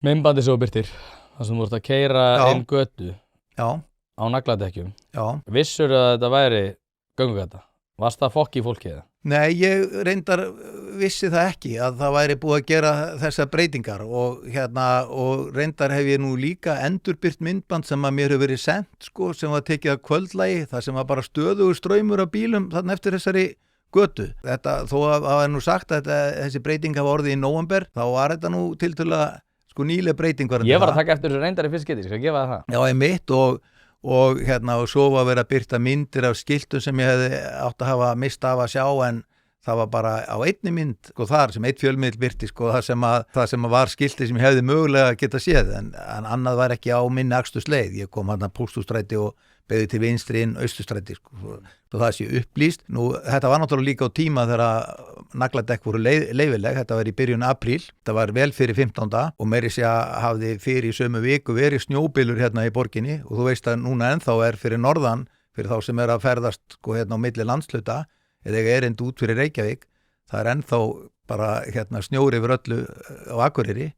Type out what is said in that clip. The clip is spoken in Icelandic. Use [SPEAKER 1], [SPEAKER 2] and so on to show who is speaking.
[SPEAKER 1] Myndbandi sem þú birtir, þar sem þú ert að keyra
[SPEAKER 2] Já.
[SPEAKER 1] inn götu
[SPEAKER 2] Já,
[SPEAKER 1] á nagladekkjum.
[SPEAKER 2] já.
[SPEAKER 1] Vissirðu að þetta væri göngugata? Varst það fokk í fólkið það?
[SPEAKER 2] Nei, ég reyndar vissi það ekki að það væri búið að gera þessar breytingar og reyndar hef ég nú líka endurbyrt myndband sem að mér hefur verið sent sko, sem var tekið að kvöldlægi, það sem var bara stöðugur straumur af bílum þarna eftir þessari götu. Þetta, þó að það var nú sagt að þessi breyting hafa orðið í nóvember, þá var þetta nú tiltölulega sko nýleg breyting.
[SPEAKER 1] Ég var að taka eftir þessu reyndar í fyrst geti, skal gefa það.
[SPEAKER 2] Já, einmitt og svo var verið að birta myndir af skiltum sem ég hefði átt að hafa mist af að sjá en það var bara á einni mynd sko, þar sem eitt fjölmiðl birti sko, það sem að var skilti sem ég hefði mögulega geta séð en annað var ekki á minni akstursleið. Ég kom hann að Pósthússtræti og beðið til vinstri inn Austurstræti sko, svo það sé upplýst. Nú, þetta var náttúrulega líka á tíma þegar nagladekk voru leyfileg, þetta var í byrjun apríl, þetta var vel fyrir 15. og meiri sé að hafði fyrir í sömu viku verið snjóbylur hérna í borginni og þú veist að núna ennþá fyrir norðan, fyrir þá sem að ferðast sko hérna á milli landshluta eða erind út fyrir Reykjavík, það ennþá bara snjór yfir öllu á Akureyri